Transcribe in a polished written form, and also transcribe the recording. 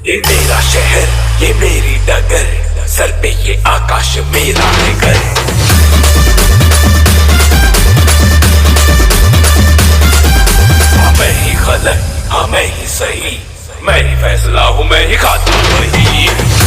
ये मेरा शहर, ये मेरी डगर, सर पे ये आकाश मेरा है घर। हाँ मैं ही गलत, हाँ मैं ही सही, मैं ही फैसला हूँ, मैं ही खातून वही।